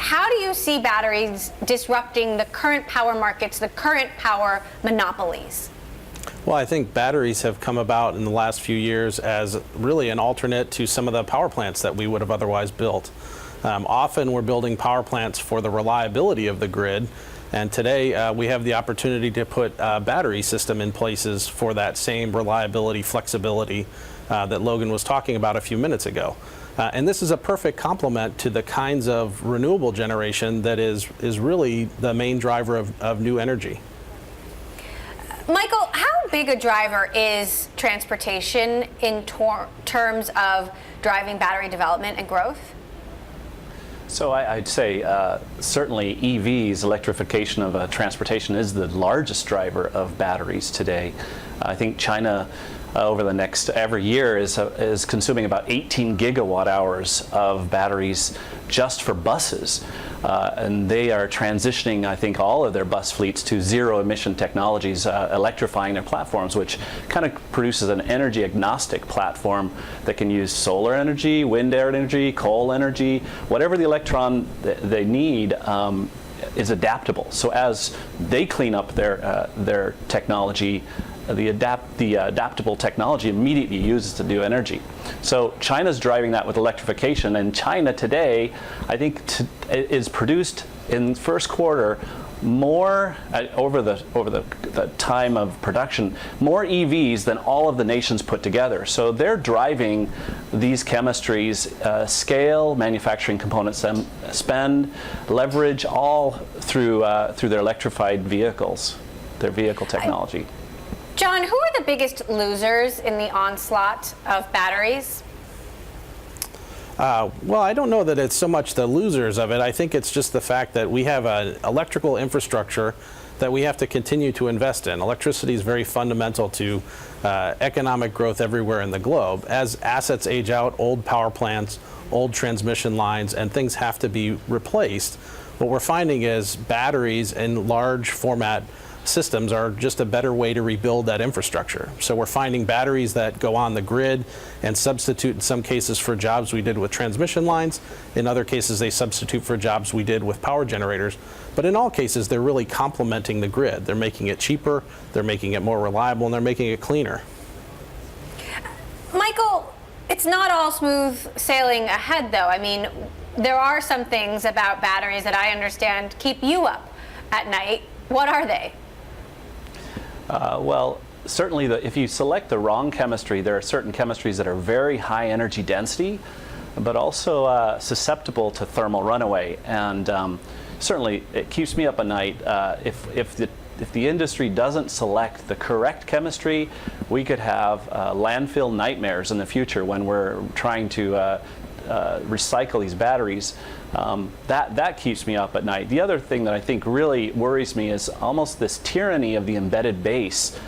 how do you see batteries disrupting the current power markets, the current power monopolies? Well, I think batteries have come about in the last few years as really an alternate to some of the power plants that we would have otherwise built. Often we're building power plants for the reliability of the grid, and today we have the opportunity to put a battery system in places for that same reliability, flexibility that Logan was talking about a few minutes ago. And this is a perfect complement to the kinds of renewable generation that is really the main driver of new energy. Michael, how big a driver is transportation in terms of driving battery development and growth? So I'd say certainly EVs, electrification of transportation, is the largest driver of batteries today. I think China over the next every year is consuming about 18 gigawatt hours of batteries just for buses. And they are transitioning, I think, all of their bus fleets to zero emission technologies, electrifying their platforms, which kind of produces an energy agnostic platform that can use solar energy, wind energy, coal energy, whatever the electron they need is adaptable. So as they clean up their technology, the adaptable technology immediately uses to do energy. So China's driving that with electrification, and China today, I think, is produced in first quarter more over the time of production, more EVs than all of the nations put together. So they're driving these chemistries, scale, manufacturing components, spend, leverage, all through their electrified vehicles, their vehicle technology. John, who are the biggest losers in the onslaught of batteries? Well, I don't know that it's so much the losers of it. I think it's just the fact that we have an electrical infrastructure that we have to continue to invest in. Electricity is very fundamental to economic growth everywhere in the globe. As assets age out, old power plants, old transmission lines, and things have to be replaced, what we're finding is batteries in large format systems are just a better way to rebuild that infrastructure. So we're finding batteries that go on the grid and substitute in some cases for jobs we did with transmission lines. In other cases, they substitute for jobs we did with power generators. But in all cases, they're really complementing the grid. They're making it cheaper, they're making it more reliable, and they're making it cleaner. Michael, it's not all smooth sailing ahead, though. I mean, there are some things about batteries that I understand keep you up at night. What are they? Well, certainly if you select the wrong chemistry, there are certain chemistries that are very high energy density, but also susceptible to thermal runaway. And certainly it keeps me up at night. If the industry doesn't select the correct chemistry, we could have landfill nightmares in the future when we're trying to recycle these batteries. That keeps me up at night. The other thing that I think really worries me is almost this tyranny of the embedded base.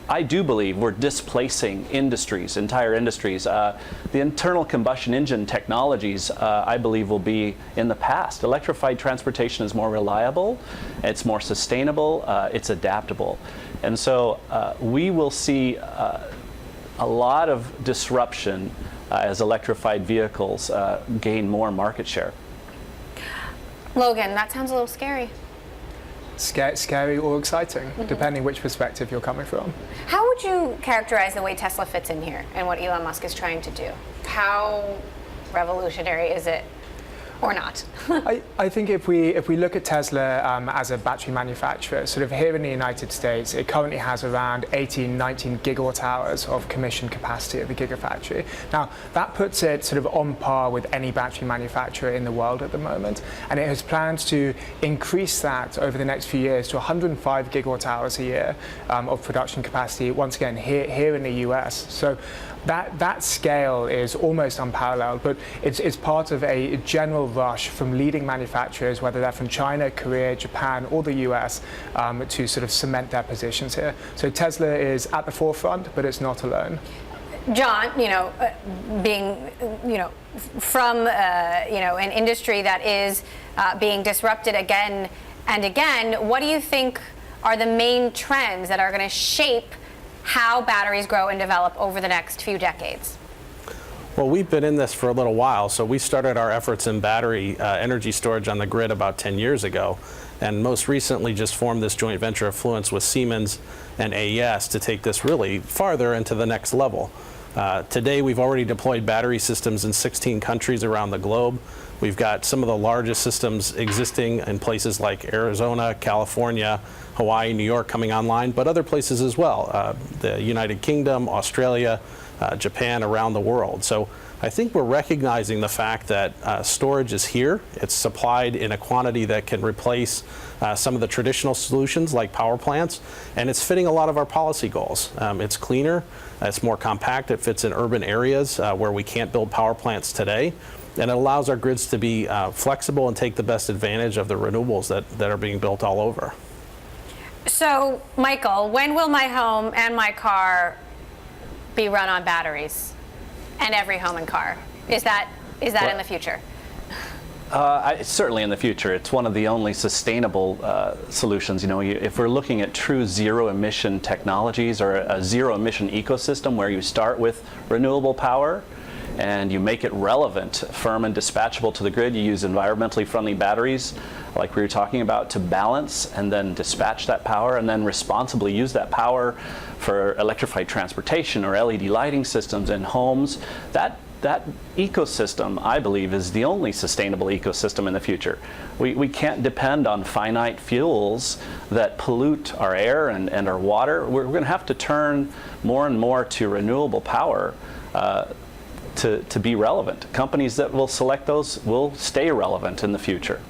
I do believe we're displacing industries, entire industries. The internal combustion engine technologies, I believe, will be in the past. Electrified transportation is more reliable, it's more sustainable, it's adaptable. And so we will see a lot of disruption as electrified vehicles gain more market share. Logan, that sounds a little scary. Scary or exciting, depending which perspective you're coming from. How would you characterize the way Tesla fits in here and what Elon Musk is trying to do? How revolutionary is it? Or not? I think if we look at Tesla as a battery manufacturer, sort of here in the United States, it currently has around 18, 19 gigawatt hours of commissioned capacity at the Gigafactory. Now, that puts it sort of on par with any battery manufacturer in the world at the moment, and it has plans to increase that over the next few years to 105 gigawatt hours a year of production capacity, once again, here in the US. So that scale is almost unparalleled, but it's part of a general rush from leading manufacturers, whether they're from China, Korea, Japan, or the US, to sort of cement their positions here. So Tesla is at the forefront, but it's not alone. John, being, from, an industry that is being disrupted again and again, what do you think are the main trends that are going to shape how batteries grow and develop over the next few decades? Well, we've been in this for a little while. So we started our efforts in battery energy storage on the grid about 10 years ago, and most recently just formed this joint venture of Fluence with Siemens and AES to take this really farther into the next level. Today, we've already deployed battery systems in 16 countries around the globe. We've got some of the largest systems existing in places like Arizona, California, Hawaii, New York coming online, but other places as well, the United Kingdom, Australia, Japan, around the world. So I think we're recognizing the fact that storage is here. It's supplied in a quantity that can replace some of the traditional solutions like power plants, and it's fitting a lot of our policy goals. It's cleaner, it's more compact, it fits in urban areas where we can't build power plants today, and it allows our grids to be flexible and take the best advantage of the renewables that are being built all over. So, Michael, when will my home and my car be run on batteries? And every home and car? Is that in the future? Certainly in the future. It's one of the only sustainable solutions. You know, if we're looking at true zero-emission technologies or a zero-emission ecosystem where you start with renewable power and you make it relevant, firm and dispatchable to the grid, you use environmentally friendly batteries like we were talking about to balance and then dispatch that power and then responsibly use that power for electrified transportation or LED lighting systems in homes. That ecosystem, I believe, is the only sustainable ecosystem in the future. We can't depend on finite fuels that pollute our air and our water. We're going to have to turn more and more to renewable power to be relevant. Companies that will select those will stay relevant in the future.